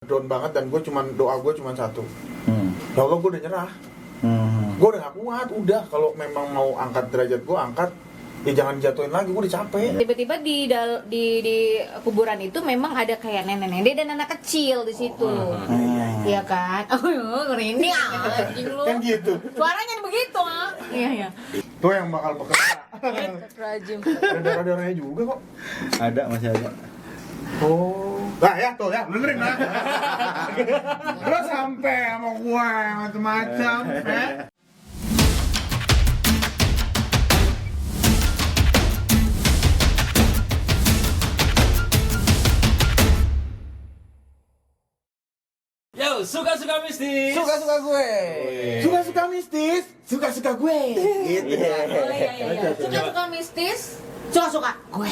down banget dan doa gue cuman satu. Ya Allah, gue udah nyerah. Gue udah gak kuat, udah kalau memang mau angkat derajat gue angkat, ya jangan jatuhin lagi, gue udah capek. Tiba-tiba di kuburan itu memang ada kayak nenek-nenek dan anak kecil di situ. Iya kan? Oh, merinding anjing lu. Kan gitu. Suaranya begitu, ah. Iya. Itu yang bakal bekerja. Rajim. Ada darah-darahnya juga kok. Ada, masih ada. Oh. Nah ya tuh ya, dengerin lah. Terus sampai sama gua yang macam-macam, Yo, suka-suka mistis. Suka-suka gue. Suka-suka mistis, suka-suka gue. Gitu. Oh iya. Suka-suka mistis, suka-suka gue.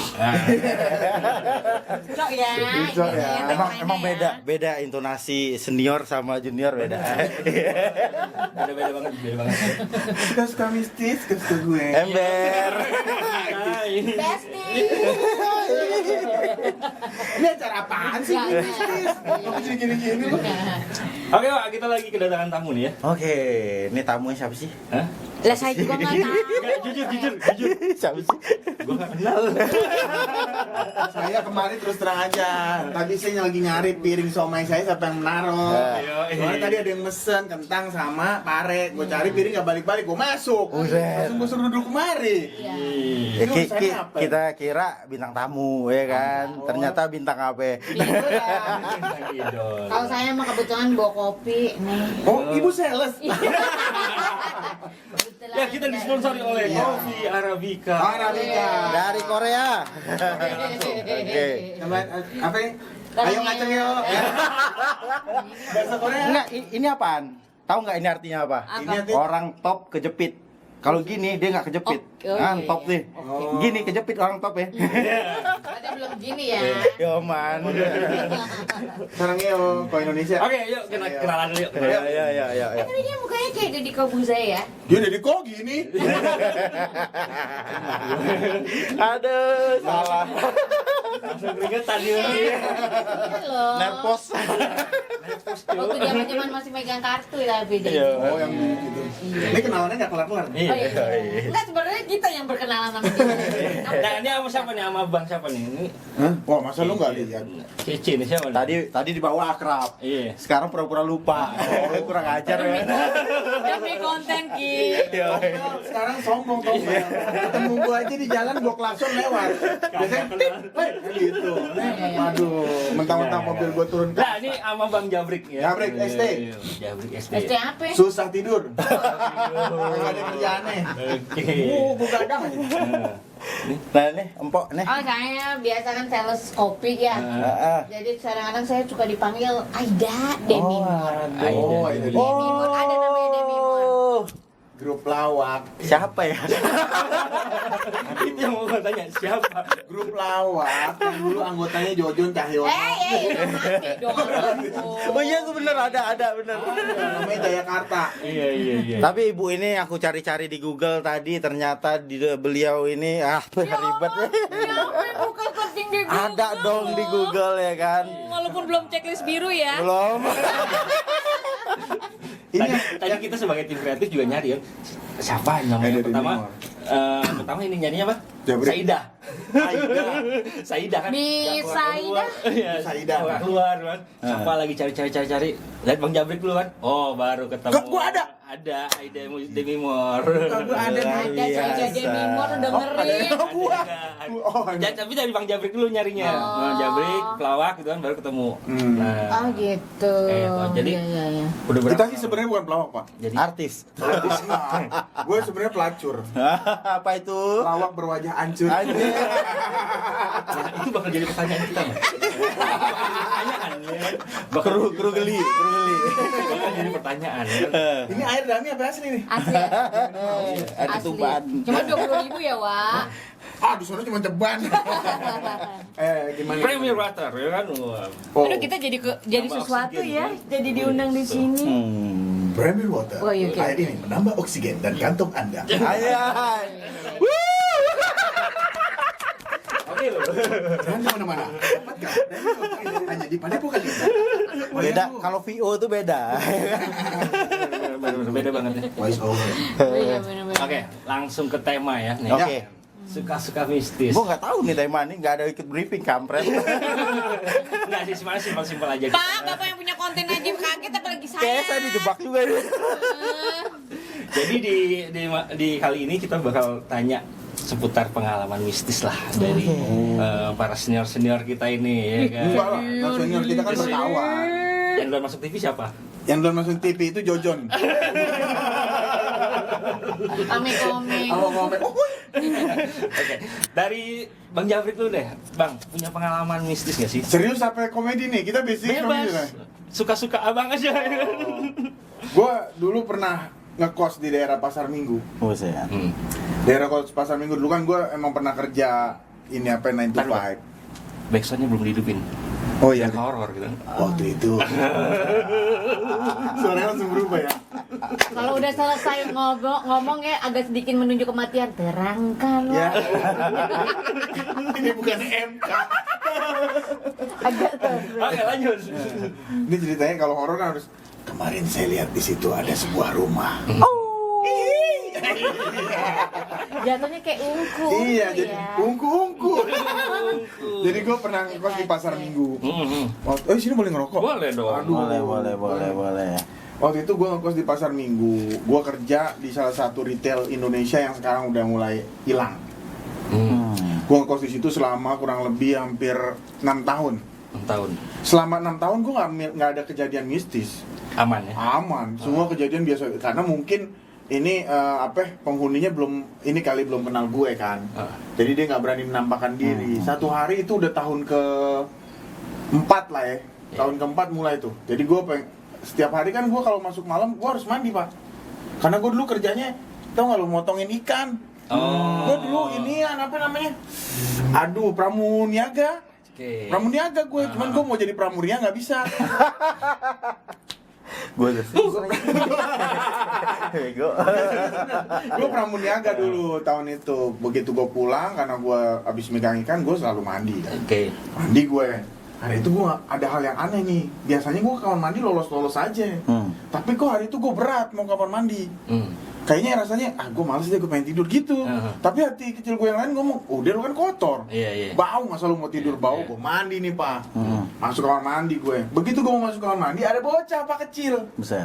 Cok ya. Cok ya. Iya, Emang ya. beda intonasi senior sama junior beda. Beda banget. Suka-suka mistis, suka-suka gue. Ember. Bestie. Ini acara apaan sih? Mistis. Kok gini-gini lu? Oke, Pak, kita lagi kedatangan tamu nih ya. Oke, ini tamunya siapa sih? Hah? Lah saya juga nggak tahu. Enggak, jujur. Siapa sih? Gua enggak kenal. Saya kemarin terus terang aja. Tadi saya lagi nyari piring somai saya siapa yang menaruh. Soalnya tadi ada yang mesen kentang sama pare. Gue cari piring gak balik-balik, gue masuk. Buset. Langsung gue suruh duduk kemari. Iya. Ya, Itu urusannya apa? kita kira bintang tamu ya kan. Ternyata bintang apa? Idol. Kalau saya mah kebetulan bawa kopi nih. Oh, ibu sales. Ya, kita disponsori oleh Iya. Coffee Arabica. Arabica. Dari Korea. Oke. Coba apa ya? Ayo ngaceng yuk. Bahasa Korea. Enggak, ini apaan? Tahu nggak ini artinya apa? Ini artinya- Orang top kejepit. Kalau gini dia nggak kejepit. Oh, Kan iya, top iya. nih. Gini kejepit orang top ya. Ada belum gini ya. Yo man. Sekarang yuk ke Indonesia. Oke, yuk kenalan dulu yuk. Ya. Tapi dia mukanya kayak Deddy Kobuza ya. Dia jadi kok gini. Aduh, salah. Langsung keringetan dia. Iya loh. Nervos. Waktu zaman masih megang kartu ya tapi dia. Iya. Oh, yang gitu. Ini kenalannya nggak kelar-kelar. Iya. Oh iya. Enggak, sebenarnya kita yang berkenalan sama dia. Nah, ini sama siapa nih? Sama Bang siapa nih? Ini Hah? Wah, masa lu nggak lihat? Cici nih siapa nih? Tadi dibawa akrab. Iya. Sekarang pura-pura lupa. Oh, kurang ajar ya. Demi konten Ki. Sekarang sombong dong. Ketemu gua aja di jalan gua klakson lewat. Biasanya gitu. Waduh, mentang-mentang mobil gua turun. Nah, ini sama Bang Jabrik ya. Jabrik ST. Iya, Jabrik ST. ST apa? Susah tidur. Enggak ada kerjaannya. Oke. Bugadang aja. Nah, nih, empok nih. Oh, saya biasa kan sales kopi ya. Heeh. Jadi kadang-kadang saya suka dipanggil Aida Demimor. Oh, itu dia. Demimor, ada namanya Demimor. Grup lawak. Siapa ya? Itu yang mau gue tanya, siapa? Grup lawak yang dulu anggotanya Jojon Cahyono. Udah mati dong. Oh iya, itu bener ada bener. Namanya Jayakarta. Iya. Tapi ibu ini aku cari-cari di Google tadi ternyata beliau ini ribet. Bukan searching di Google. Ada dong di Google ya kan. Walaupun belum checklist biru ya. Belum. Tadi kita sebagai tim kreatif juga nyari ya. Siapa namanya Ada pertama? Demimor. Pertama ini nyarinya apa? Jabrik. Saidah. Saidah kan? Miss Nggak Saidah? keluar-keluar. Iya, Saidah. nggak keluar kan. Siapa lagi cari. Lihat Bang Jabrik dulu kan. Oh, baru ketemu. Kok gua ada? Ada Aida Demimor. Kok gua ada? Ada Aida Demimor dengerin. Gua. Oh, Tapi dari Bang Jabrik dulu nyarinya. Oh. Bang Jabrik, pelawak gitu kan baru ketemu. Oh gitu. Jadi Iya. udah berapa? kita sih sebenarnya bukan pelawak, Pak. Jadi Artis. Gue sebenarnya pelacur. Apa itu? Pelawak berwajah hancur. Anjir. nah, itu bakal jadi pertanyaan kita, Mas. Pertanyaan ya. Bakal Kru geli. bakal jadi pertanyaan ya. Ini air dami apa asli nih? Asli. Ada Asli. tumpahan. Cuma 20.000 ya, Wak. Ah, di sana cuma ceban. Gimana? Premier water ya kan. Wah. Oh, Aduh, kita jadi Tambah sesuatu oksigen, ya. kan? Jadi diundang di sini. Premier Water. Oh, iya, oke. Air ini menambah oksigen dan kantong Anda. Ayah. Jangan kemana-mana. Dapat nggak? Hanya di Padepokan kita. Beda, kalau VO tuh beda. Beda banget ya. Voice over. Iya benar-benar. Oke, langsung ke tema ya nih. Oke. Suka-suka mistis. Gue nggak tahu nih tema ini, nggak ada ikut briefing kampret. Enggak sih, sebenarnya simpel-simpel aja. Pak, Bapak yang punya konten aja kaget apalagi saya. Kayak saya dijebak juga nih. Jadi di kali ini kita bakal tanya seputar pengalaman mistis lah dari para senior kita ini ya kan. Enggak lah, nah, senior kita kan berkawan. Yang duluan masuk TV siapa? Yang belum masuk TV itu Jojon. Komik-komik. Kalau ngomong, Oke, dari Bang Jafrik dulu deh. Bang, punya pengalaman mistis gak sih? serius sampai komedi nih, kita basic komedi lah. Suka-suka abang aja. Gua dulu pernah ngekos di daerah Pasar Minggu. Buset. Daerah kos Pasar Minggu dulu kan gue emang pernah kerja ini apa 9 to 5. Backsoundnya belum dihidupin. Oh iya. Yang horor gitu. Waktu itu. Suaranya langsung berubah ya. Kalau udah selesai ngomong ya agak sedikit menunjuk kematian, terangkan. Ya. Ini bukan MK. Agak tuh. Oke, lanjut. Ini ceritanya kalau horor kan harus kemarin saya lihat di situ ada sebuah rumah. Jatuhnya kayak ungku. Iya, jadi ya. ungku-ungku. Jadi gue pernah ngekos di Pasar Minggu. Oh, sini boleh ngerokok? Boleh dong. Aduh. Boleh. Waktu itu gue ngekos di Pasar Minggu. Gue kerja di salah satu retail Indonesia yang sekarang udah mulai hilang. Gue ngekos di situ selama kurang lebih hampir 6 tahun. 6 tahun. Selama 6 tahun gue nggak ada kejadian mistis. Aman ya? Aman, semua kejadian biasa. Karena mungkin ini penghuninya belum kenal gue kan. Jadi dia nggak berani menampakkan diri. Satu hari itu udah tahun ke-4 lah ya. Tahun ke-4 mulai tuh. Jadi gue setiap hari kan gue kalau masuk malam gue harus mandi, Pak. Karena gue dulu kerjanya tau nggak lo motongin ikan. Gue dulu ini apa namanya? Aduh, pramuniaga. Oke. Pramuniaga gue, cuman gue mau jadi pramuria nggak bisa. Gue Bego. Gue pramuniaga dulu tahun itu. Begitu gue pulang karena gue abis megang ikan, gue selalu mandi kan. Oke. Mandi gue. Hari itu gue ada hal yang aneh nih. Biasanya gue kamar mandi lolos-lolos aja. Tapi kok hari itu gue berat mau kamar mandi. Kayaknya rasanya, gue males deh, gue pengen tidur gitu. Tapi hati kecil gue yang lain ngomong, udah lu kan kotor. Iya. Bau, masa lu mau tidur bau? Gue mandi nih, Pak. Masuk kamar mandi gue. Begitu gue mau masuk kamar mandi, ada bocah, Pak, kecil. Buset.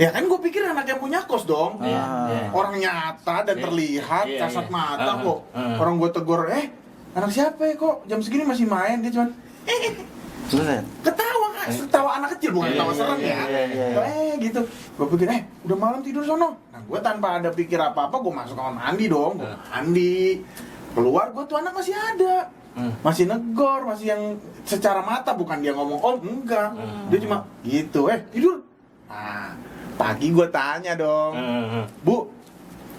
Ya kan gue pikir anak yang punya kos dong. Iya. Orang nyata dan terlihat, Iya, kasat iya. mata kok. Orang gue tegur, anak siapa ya kok jam segini masih main? Dia cuman, Buset. ketawa anak kecil, bukan ketawa serem ya. Iya. Gitu. Gue pikir, udah malam tidur sono. Nah, gue tanpa ada pikir apa-apa, gue masuk kamar mandi dong. Gue mandi. Keluar, gue tuh anak masih ada. Masih negor, masih yang secara mata, bukan dia ngomong, oh enggak. Dia cuma, gitu, tidur. Nah, pagi gue tanya dong, Bu,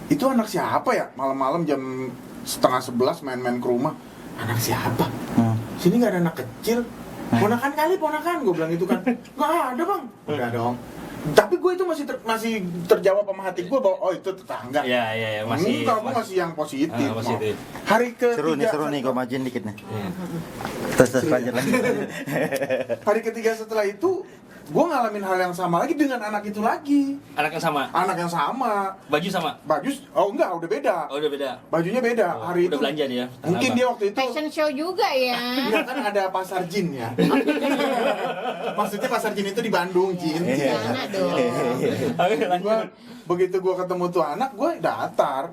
itu anak siapa ya? Malam-malam jam 10:30 main-main ke rumah. Anak siapa? Sini nggak ada anak kecil. Ponakan kali, ponakan. Gue bilang itu kan. Nggak ada, Bang. Udah dong. Tapi gue itu masih terjawab sama hati gue bahwa, oh itu tetangga. Iya, masih. Enggak, gue masih yang positif. Positif. Hari ketiga. Seru nih, gue majuin dikit nih. Terus lanjut lagi. Hari ketiga setelah itu, gue ngalamin hal yang sama lagi dengan anak itu lagi. Anak yang sama. Anak yang sama. Baju sama. Baju, oh enggak, udah beda. Oh, udah beda. Bajunya beda. Hari udah itu belanja dia. mungkin dia waktu itu Fashion show juga ya. enggak kan ada pasar jin ya. Maksudnya pasar jin itu di Bandung, jin. Jangan dong. Oke, lanjut. Begitu gue ketemu tuh anak, gue datar.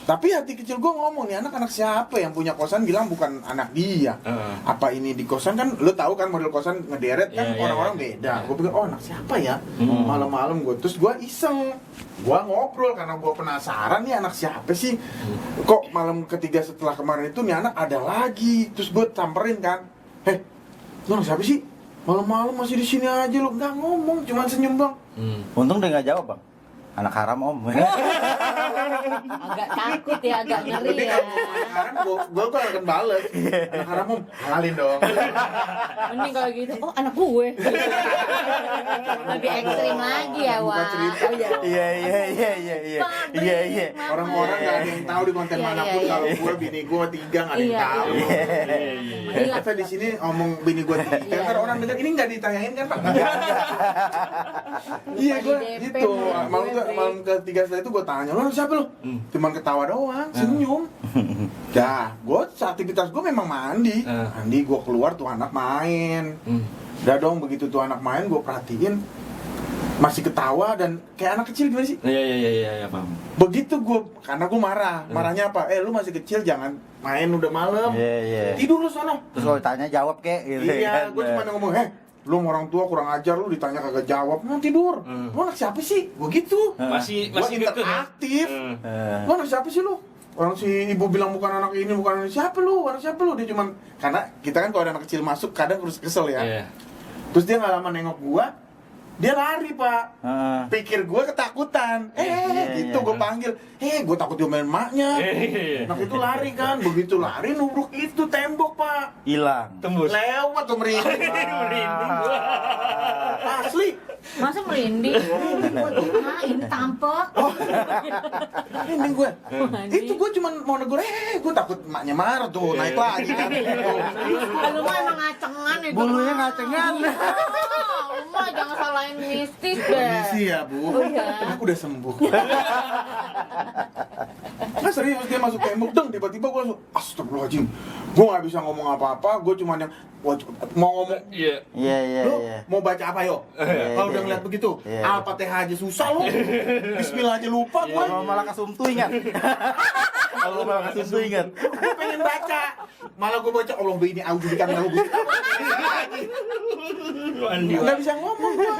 Tapi hati kecil gue ngomong, nih anak siapa yang punya kosan bilang bukan anak dia. Apa ini di kosan kan, lu tahu kan model kosan ngederet kan Iya, orang-orang iya. beda. Gue pikir, oh anak siapa ya? Malam-malam gue, terus gue iseng. Gue ngobrol karena gue penasaran nih anak siapa sih? Kok malam ketiga setelah kemarin itu nih anak ada lagi. Terus gue samperin kan, lu anak siapa sih? Malam-malam masih di sini aja lu, nggak ngomong, cuman senyum doang. Untung dia nggak jawab, Bang. Anak haram, Om. Agak takut ya, agak ngeri ya. Sekarang gue akan bales. Anak haram, Om, halalin dong. Mending kalau gitu, oh anak gue. Lebih ekstrim lagi ya, Bukan Wak. cerita. Oh, iya. Iya. Orang-orang nggak ada yang tahu di konten Iya, manapun iya, kalau iya. gue bini gue 3 nggak ada yang Iya, tahu. Gila. Kita di sini ngomong bini gue 3, Iya. ntar orang dengar ini nggak ditayangin kan Pak? Iya gue Di DP gitu. malah gue, Malam ketiga setelah itu gue tanya lu siapa lu? Cuman ketawa doang, senyum. Dah, gue aktivitas gue memang mandi. Mandi gue keluar tuh anak main. Udah dong begitu tuh anak main gue perhatiin masih ketawa dan kayak anak kecil gimana sih? Iya, paham. Begitu gue, karena gue marahnya apa? Lu masih kecil jangan main udah malam. Iya. Tidur lu sono. Terus kalau ditanya jawab kek gitu Iya, kan. gue cuma ngomong, lu sama orang tua kurang ajar, lu ditanya kagak jawab, mau tidur. Lu anak siapa sih? Gue gitu. Masih Gue kekeh, ya? interaktif. Lu anak siapa sih lu? Orang si ibu bilang bukan anak ini, bukan anak ini. Siapa lu? Orang siapa lu? Dia cuman, karena kita kan kalau ada anak kecil masuk kadang terus kesel ya. Iya. Terus dia nggak lama nengok gua, dia lari Pak. Heeh. Pikir gue ketakutan, gitu gue panggil, gue takut diomelin maknya. Anak itu lari kan, begitu lari nubruk itu tembok Pak, Hilang. Tembus. lewat tuh merinding. Merinding gua. Asli. Masa merinding? Ah, ini tampek. Merinding gue. Itu gue cuma mau negur, gue takut maknya marah tuh, naik lagi kan. Lu mah emang ngacengan itu. Bulunya mah. ngacengan. Lu mah jangan salahin mistis deh. Permisi ya Bu, Oh, iya. aku udah sembuh. Nah serius dia masuk tembok, deng tiba-tiba gue langsung, astagfirullahaladzim. Gue gak bisa ngomong apa-apa, gue cuma yang mau ngomong. Iya. Iya. Lu mau baca apa yo? Kalau udah ngeliat begitu, Iya. Al-Fatihah aja susah lu. Bismillah aja lupa gue. Kalau malah kasumtu ingat. Kalau malah kasumtu ingat. Gue pengen baca, malah gue baca Allah ini auzubikan lahu. Mandi. Nggak bisa ngomong gue.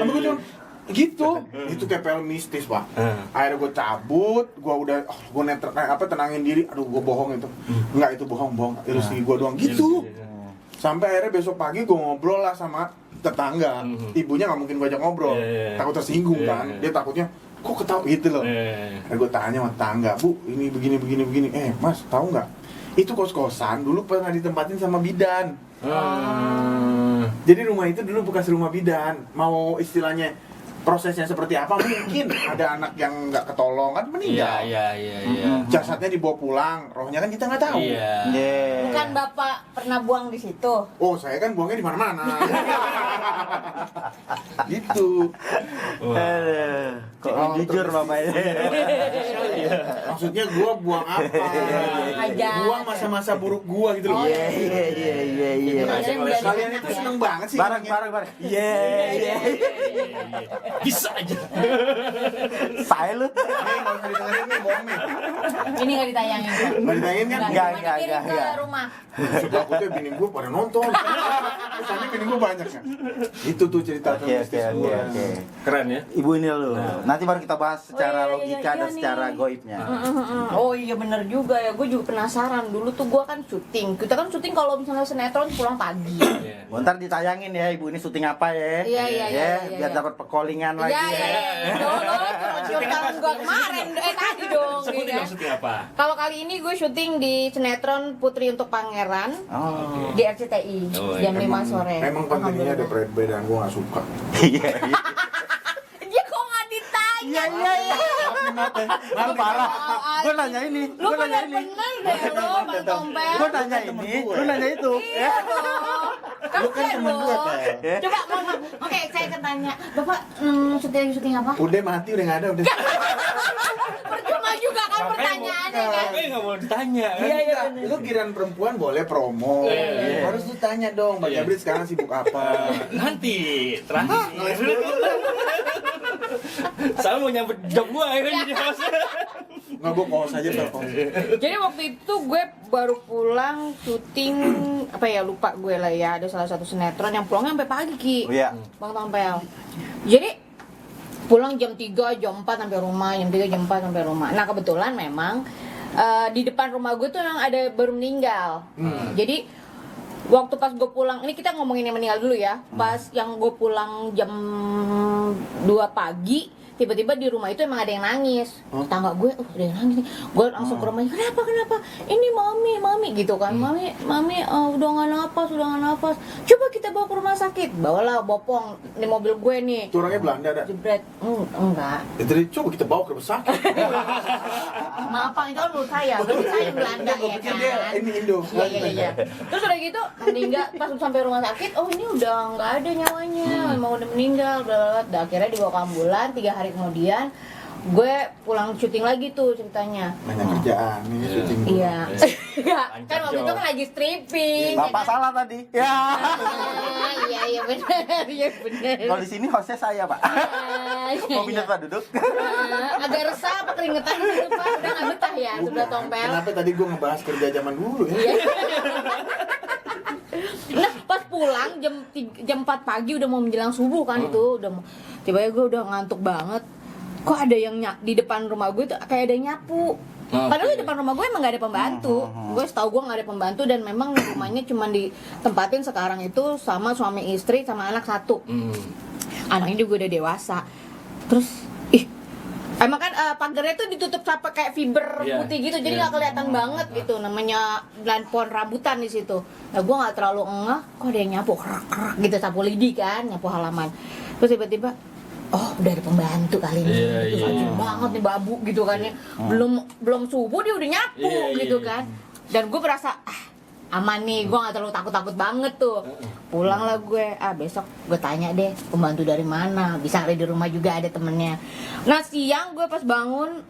Tapi gue cuma gitu, itu kayak film mistis Pak. Akhirnya gue cabut, gue udah, gue tenangin diri. Aduh gue bohong itu, enggak itu bohong, ilusi gue doang gitu. Sampai akhirnya besok pagi gue ngobrol lah sama tetangga. Ibunya nggak mungkin gue ajak ngobrol, takut tersinggung kan. Dia takutnya, kok ketawa gitu loh. Akhirnya gue tanya sama tetangga, Bu, ini begini. Mas, tahu nggak? Itu kos-kosan dulu pernah ditempatin sama bidan. Jadi rumah itu dulu bekas rumah bidan. Mau istilahnya prosesnya seperti apa? Mungkin ada anak yang nggak ketolong kan meninggal. Iya. Jasadnya dibawa pulang, rohnya kan kita nggak tahu. Iya. Bukan Bapak pernah buang di situ. Oh, saya kan buangnya di mana-mana. Gitu. Aduh, kok jujur Bapak ini. Maksudnya gua buang apa? Aja. Buang masa-masa buruk gua gitu loh. Iya. Kalian itu seneng banget sih. Bareng. Iya. Bisa aja. Saya lu. Nih, nggak usah didengerin nih, bohong nih. Ini nggak ditayangin kan? Nggak ditayangin kan? Nggak. Cuma dikirim ke rumah. Takutnya bini gue pada nonton. Misalnya bini gue banyak kan. Itu tuh cerita Oke. Keren ya. Ibu ini lu. Nanti baru kita bahas secara logika dan nih. secara goibnya. Oh iya bener juga ya, gue juga penasaran. Dulu tuh gue kan syuting. Kita kan syuting kalau misalnya sinetron pulang pagi. Bentar ditayangin ya ibu ini syuting apa ya? Iya. Biar dapat pekolingan lagi. Iya. Syuting gue kemarin, tadi dong. Sebutin gitu dong ya. syuting apa? Kalau kali ini gue syuting di sinetron Putri untuk Pangeran Oh. di RCTI jam 5 sore. Emang pentingnya ada perbedaan, gue gak suka. Iya. Dia kok nggak ditanya? Iya. Lu parah. Gue nanya ini. Lu bener-bener deh lo, Bang Tompel. Gue nanya ini. Lu nanya itu. Iya dong. Lu kan temen gue, Tel. Coba mohon. Oke, saya akan tanya. Bapak syuting apa? Udah mati, udah gak ada, udah. Percuma juga kan pertanyaannya kan. Makanya nggak mau ditanya kan? Iya. Lu kirain perempuan boleh promo. Harus lu tanya dong, Mbak Jabrit sekarang sibuk apa? Nanti terakhir. Saya mau nyambut job gua akhirnya jadi host. Nggak, gue pause aja, Tel. Jadi waktu itu gue baru pulang syuting apa ya, lupa gue lah ya, ada salah satu sinetron yang pulangnya sampai pagi Ki. Oh iya. Bang Tompel. Jadi pulang jam 3, jam 4 sampai rumah, jam 3, jam 4 sampai rumah. Nah, kebetulan memang di depan rumah gue tuh yang ada baru meninggal. Jadi waktu pas gue pulang, ini kita ngomongin yang meninggal dulu ya. Pas yang gue pulang jam 2 pagi, tiba-tiba di rumah itu emang ada yang nangis. Tetangga gue, ada yang nangis nih. Gue langsung ke rumahnya, kenapa? Ini mami gitu kan. Mami udah nggak napas. Coba kita bawa ke rumah sakit. Bawalah bopong di mobil gue nih. Itu orangnya Belanda ada. Jebret, enggak. Ya tadi coba kita bawa ke rumah sakit. Maaf Pak, itu kan menurut saya Belanda Gue ya pikir kan. dia ini Indo. Iya. Terus udah gitu meninggal pas sampai rumah sakit, oh ini udah nggak ada nyawanya, emang udah meninggal. Udah akhirnya dibawa ke ambulan. 3 hari kemudian gue pulang syuting lagi tuh ceritanya. Banyak kerjaan ini syuting. Iya. Kan waktu itu kan lagi stripping. Bapak ya kan? salah tadi. Ya. Iya benar. Iya benar. Kalau di sini hostnya saya, Pak. Mau pindah Pak duduk? Agak resah apa keringetan gitu Pak? Udah nggak betah ya, sudah tompel. Kenapa tadi gue ngebahas kerja zaman dulu ya? Iya. Nah pas pulang jam 4 pagi udah mau menjelang subuh kan itu udah tiba-tiba gue udah ngantuk banget. Kok ada yang di depan rumah gue tuh kayak ada yang nyapu. Padahal di depan rumah gue emang gak ada pembantu. Gue setahu gue gak ada pembantu dan memang rumahnya cuma ditempatin sekarang itu sama suami istri sama anak 1. Anaknya juga udah dewasa. Terus emang kan pagarnya tuh ditutup sampai kayak fiber putih gitu, jadi nggak kelihatan banget gitu. Namanya pohon rambutan di situ. Nah gue nggak terlalu ngeh, kok ada yang nyapu kerak gitu, sapu lidi kan, nyapu halaman. Terus tiba-tiba, oh udah ada pembantu kali ini. Terus rajin banget nih babu gitu kan ya. Belum subuh dia udah nyapu gitu kan. Dan gue berasa aman nih, gue nggak terlalu takut banget tuh. Pulang lah gue, besok gue tanya deh pembantu dari mana, bisa ada di rumah juga ada temennya. Nah siang gue pas bangun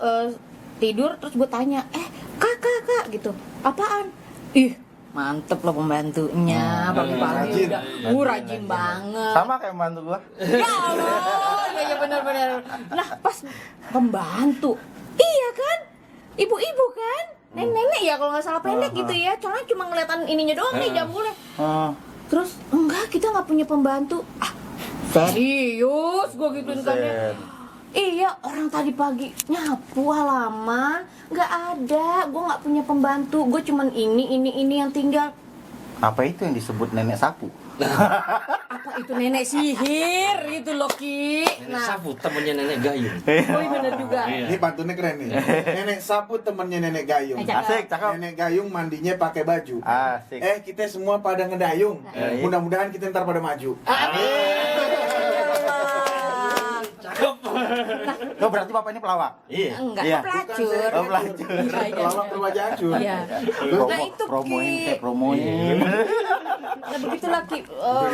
tidur terus gue tanya, kak gitu, apaan? Ih mantep loh pembantunya, pagi-pagi udah rajin banget. Sama kayak pembantu gua. Ya Allah, iya benar. Nah pas pembantu, iya kan, ibu-ibu kan, nenek ya kalau nggak salah pendek gitu ya, soalnya cuma ngeliatan ininya doang nih jambulnya. Terus enggak, kita nggak punya pembantu. Serius gue gituin kan ya. Iya, orang tadi pagi nyapu halaman nggak ada. Gue nggak punya pembantu, gue cuman ini yang tinggal. Apa itu yang disebut nenek sapu? Apa itu nenek sihir gitu loh Ki. Nenek sapu temennya nenek gayung. Oh iya bener juga. Ini pantunnya keren nih. Nenek sapu temennya nenek gayung. Asik, cakep. Nenek gayung mandinya pakai baju. Asik. Kita semua pada ngedayung. Iya. Mudah-mudahan kita ntar pada maju. Oh, berarti bapak ini pelawak? Iya. Enggak, Iya. pelacur. Oh, pelacur. Pelawak berwajah hancur. Iya. Promo, Nah itu promoin Ki. kayak promoin. Nah begitulah Ki,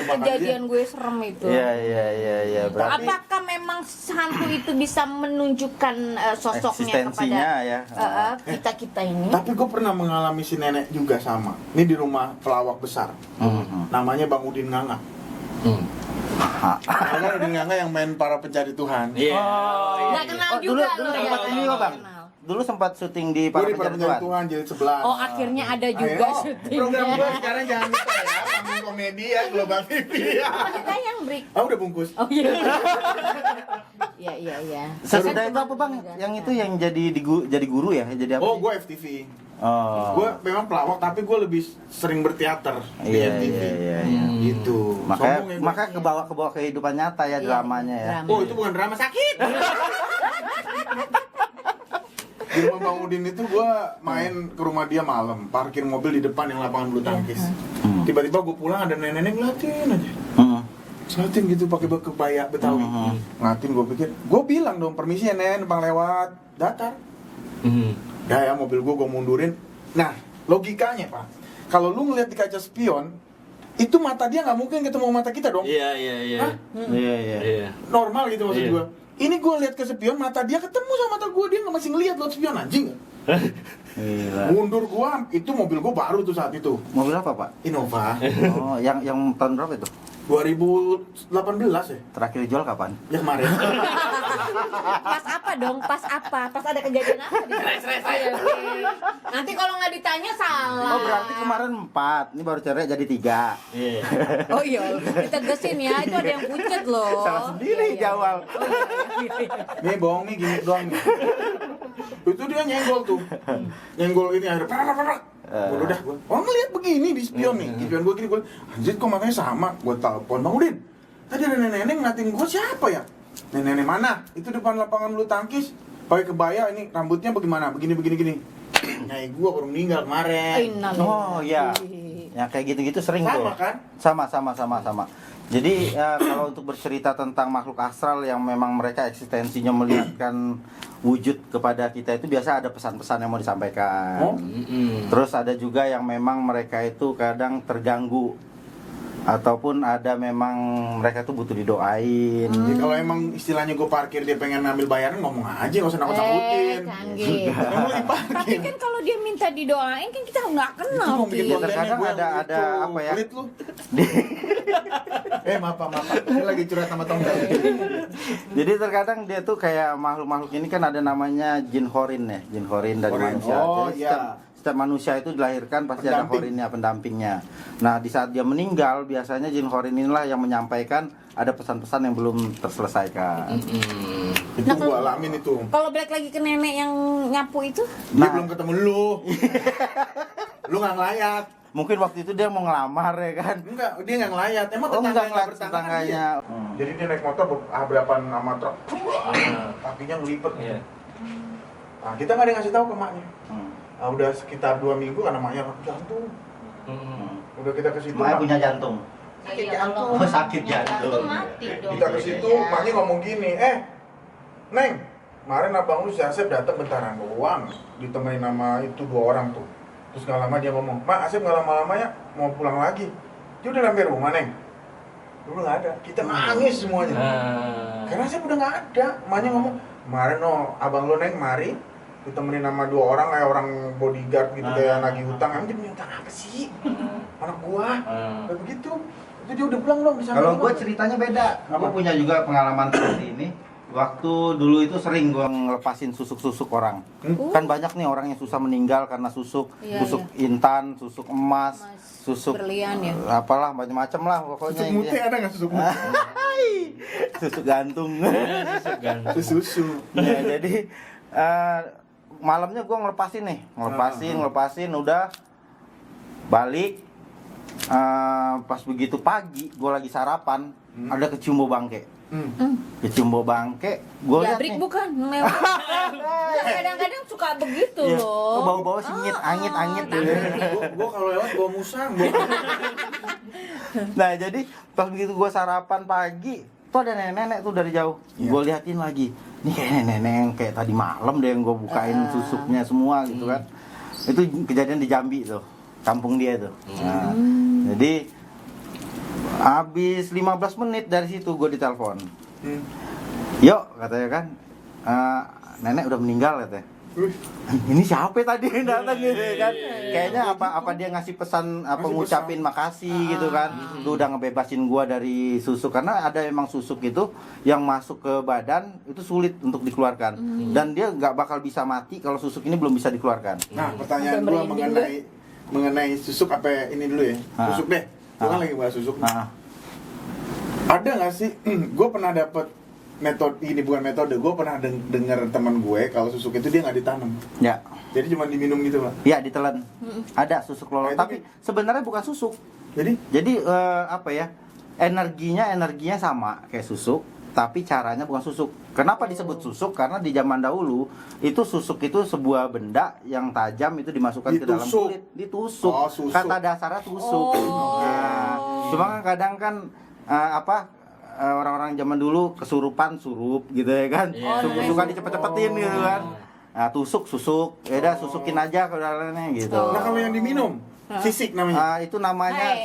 kejadian gue serem itu. Iya. Berarti Apakah memang hantu itu bisa menunjukkan sosoknya eksistensinya kepada ya. kita ini? Tapi gue pernah mengalami si nenek juga sama. Ini di rumah pelawak besar. Namanya Bang Udin Nganga. Karena Udin Nganga yang main para pencari Tuhan. Iya. Nggak kenal dulu juga dulu loh sempat ya. ini loh Bang. Kenal. Dulu sempat syuting di Gue Para di para Pencari pencari Tuhan. Tuhan jadi 11. Oh akhirnya ada juga Akhirnya, syutingnya. program gue sekarang jangan lupa ya, panggung komedi ya, Global TV ya. Masih tayang break. Udah bungkus. Oh iya. Iya. Sesudah itu apa Bang? Yang itu yang jadi guru ya? Jadi apa? Oh, sih? gue FTV. Oh. Gue memang pelawak tapi gue lebih sering berteater di Iya. FTV. Gitu. Sombong ya gua. Makanya kebawa kehidupan nyata ya dramanya ya. drama. Oh, itu bukan drama sakit. Di rumah Bang Udin itu gue main ke rumah dia malam, parkir mobil di depan yang lapangan bulu tangkis. Tiba-tiba gue pulang ada nenek-nenek ngeliatin aja. Ngeliatin gitu pakai kebaya Betawi. Ngeliatin gue pikir, gue bilang dong permisi ya nenek, numpang lewat, datar. Ya mobil gue mundurin. Nah logikanya Pak, kalau lu ngeliat di kaca spion, itu mata dia nggak mungkin ketemu mata kita dong. Iya. Hah? Iya. Normal gitu maksud Iya. gue. Ini gue lihat ke spion, mata dia ketemu sama mata gue, dia nggak masih ngeliat lewat spion anjing. Gila. Mundur gua, itu mobil gua baru tuh saat itu, Mobil apa Pak? Innova. Oh, yang tahun berapa itu? 2018 ya? Terakhir dijual kapan? Ya kemarin. Pas apa dong? Pas apa? Pas ada kejadian apa? Iya, oke. Nanti kalau nggak ditanya salah. Oh, berarti kemarin 4, ini baru cerai jadi 3. Iya. Oh iya, ditegesin ya, itu ada yang pucet loh. Salah sendiri Iya. jawab. Nih bohong nih gini doang nih. Itu dia nyenggol tuh. Nyenggol ini ada prak. Gua udah gua. Oh ngeliat begini di spion nih. Di spion gua gini gua. Anjir kok matanya sama. Gua telepon Bang Udin. Tadi ada nenek-nenek ngeliatin gua siapa ya? nenek mana? Itu depan lapangan bulu tangkis, pakai kebaya ini rambutnya bagaimana? Begini. Nyai gua baru meninggal kemarin. Oh iya. Ya kayak gitu-gitu sering Sama tuh. kan? Sama. Jadi kalau untuk bercerita tentang makhluk astral yang memang mereka eksistensinya melihatkan wujud kepada kita itu biasa ada pesan-pesan yang mau disampaikan. Oh. Terus ada juga yang memang mereka itu kadang terganggu ataupun ada memang mereka tuh butuh didoain. Jadi kalau emang istilahnya gue parkir dia pengen ngambil bayaran ngomong aja nggak usah nakut-nakutin. Canggih. Emang lagi Tapi parkir. kan kalau dia minta didoain kan kita nggak kenal. Itu mau bikin Ki. kontennya Terkadang gue ada itu. apa ya? Pelit lu. Maaf. Ini lagi curhat sama Tongga. Jadi terkadang dia tuh kayak makhluk-makhluk ini kan ada namanya jin horin ya, jin horin dari Horin. manusia. Oh, Jadi iya. setiap manusia itu dilahirkan pasti ada Pendamping. horinnya, pendampingnya. Nah di saat dia meninggal biasanya jin horin inilah yang menyampaikan ada pesan-pesan yang belum terselesaikan. Itu Nah, gue kalau- alamin itu. Kalau balik lagi ke nenek yang nyapu itu, Dia Nah. belum ketemu lu. Lu nggak ngelayat. Mungkin waktu itu dia mau ngelamar ya kan? Enggak, dia nggak ngelayat. Emang Oh enggak tetangganya ngeliat tetangganya. Jadi dia naik motor berhadapan sama truk. Kakinya ngelipet. Iya. Nah, kita nggak ada yang ngasih tahu ke maknya. Hmm. Nah, udah sekitar 2 minggu kan maknya jantung. Udah kita ke situ. Makanya Mak. punya jantung. sakit jantung. Oh, sakit jantung. mati dong. Kita ke situ, maknya ngomong gini, Neng, kemarin abang lu si Asep datang bentaran doang, ditemenin sama itu 2 orang tuh. Terus nggak lama dia ngomong, Mak, Asep nggak lama-lama ya mau pulang lagi. Dia udah sampai rumah, Neng. Dulu nggak ada, kita nangis semuanya. Karena Asep udah nggak ada. Maknya ngomong, kemarin abang lu Neng mari, ditemenin sama 2 orang kayak orang bodyguard gitu, kayak nagih hutang. Emang dia punya hutang apa sih? Anak gua, kayak begitu. Itu dia udah pulang dong di sana. Kalau gue ceritanya beda. Gue punya juga pengalaman seperti ini. Waktu dulu itu sering gue ngelepasin susuk-susuk orang. Kan banyak nih orang yang susah meninggal karena susuk, Iya, susuk intan, susuk emas, susuk berlian ya. apalah macam-macam lah pokoknya. Susuk mute intinya. ada nggak susuk mute? Susuk gantung. Susu. Ya, jadi malamnya gue ngelepasin nih, ngelepasin, udah balik. Pas begitu pagi, gue lagi sarapan, ada kecium bau bangke. Kecium bau bangke, gue lihat Jabrik nih. bukan lewat. Nggak, kadang-kadang suka begitu Iya. loh. Oh, bau-bau singit, angit-angit. Gua kalau lewat gua musang. Nah jadi pas begitu gue sarapan pagi, tuh ada nenek-nenek tuh dari jauh. Iya. Gue liatin lagi, nih kayak nenek-nenek yang kayak tadi malam deh yang gue bukain susuknya semua gitu kan. Itu kejadian di Jambi tuh, kampung dia tuh. Nah, jadi habis 15 menit dari situ gue ditelepon. Yuk katanya kan, nenek udah meninggal katanya. Ini siapa tadi yang datang gitu kan? Kayaknya apa dia ngasih pesan apa Ngasih ngucapin makasih gitu kan? Lu udah ngebebasin gua dari susuk karena ada emang susuk itu yang masuk ke badan itu sulit untuk dikeluarkan dan dia nggak bakal bisa mati kalau susuk ini belum bisa dikeluarkan. Nah, pertanyaan Sampai gua merinding mengenai susuk apa ini dulu ya? Susuk deh. Gua kan lagi bahas susuk. Nah, Ada nggak sih? Gue pernah dapet metode ini, bukan metode. Gue pernah denger teman gue kalau susuk itu dia nggak ditanam. ya, Jadi cuma diminum gitu pak. ya ditelan. Ada susuk lolo, Nah, itu tapi sebenarnya bukan susuk. Jadi Jadi apa ya? Energinya sama kayak susuk, tapi caranya bukan susuk. Kenapa disebut susuk? Karena di zaman dahulu itu susuk itu sebuah benda yang tajam itu dimasukkan ke dalam Ditusuk. kulit, ditusuk. Oh, susuk. Kata dasarnya tusuk. Nah, cuma kan kadang kan orang-orang zaman dulu kesurupan surup gitu ya kan. Suka dicepet-cepetin gitu kan. Nah, tusuk susuk, ya udah susukin aja ke dalamnya gitu. nah kalau yang diminum sisik namanya. Itu namanya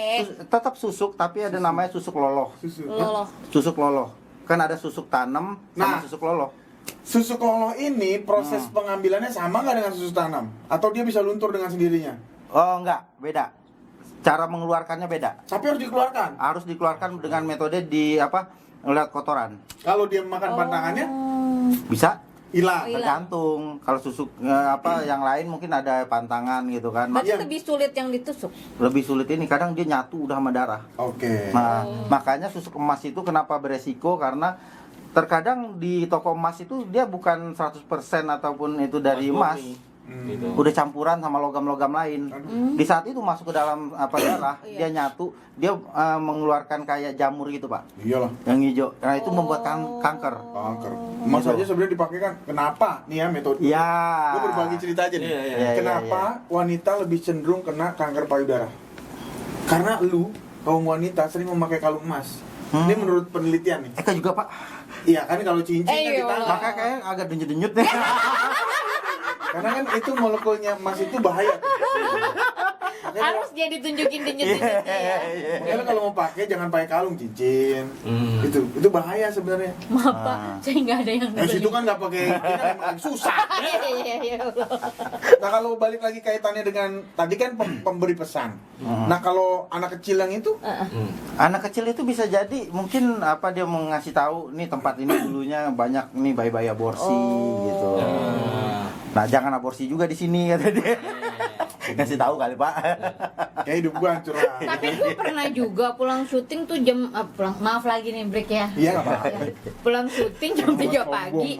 tetap susuk tapi ada namanya susuk loloh. Susuk. Loh. Susuk loloh. Kan ada susuk tanam sama Nah. susuk loloh. Susuk loloh ini proses pengambilannya sama nggak dengan susuk tanam? Atau dia bisa luntur dengan sendirinya? Oh enggak, beda. Cara mengeluarkannya beda. Tapi harus dikeluarkan. Harus dikeluarkan dengan metode ngeliat kotoran. Kalau dia makan pantangannya Bisa hilang. tergantung. Kalau susuk yang lain mungkin ada pantangan gitu kan. Berarti Iya. lebih sulit yang ditusuk. Lebih sulit ini kadang dia nyatu udah sama darah. Oke. Nah, makanya susuk emas itu kenapa beresiko karena terkadang di toko emas itu dia bukan 100% ataupun itu dari Emas emas. murni. gitu. Udah campuran sama logam-logam lain. Di saat itu masuk ke dalam darah, dia nyatu, dia mengeluarkan kayak jamur gitu, Pak. Iyalah. Yang hijau. Nah, itu membuat kanker. Kanker. Emas aja sebenarnya dipakai kan. Kenapa? Nih ya metode. Iya. Gue berbagi cerita aja nih. Iya, Kenapa wanita lebih cenderung kena kanker payudara? Karena lu kaum wanita sering memakai kalung emas. Ini menurut penelitian nih. Eka juga, Pak. Iya kan kalau cincin kan Iya. kita Maka kayak agak denyut-denyut deh. karena kan itu molekulnya emas itu bahaya. Makanya Harus dia ditunjukin denyut-denyutnya ya. makanya kalau mau pakai jangan pakai kalung cincin. Itu bahaya sebenarnya. Maaf Pak, saya nggak ada yang Situ kan nggak pakai ini kan emang susah. Iya. Nah kalau balik lagi kaitannya dengan tadi kan pemberi pesan. Nah kalau anak kecil yang itu Anak kecil itu bisa jadi mungkin dia mau ngasih tahu nih tempat ini dulunya banyak nih bayi-bayi aborsi gitu. Nah, jangan aborsi juga di sini kata dia. Ngasih tahu kali, Pak. kayak hidup gua hancur. Tapi gue pernah juga pulang syuting tuh maaf lagi nih break ya. Iya nggak apa-apa. Pulang syuting jam 3 pagi.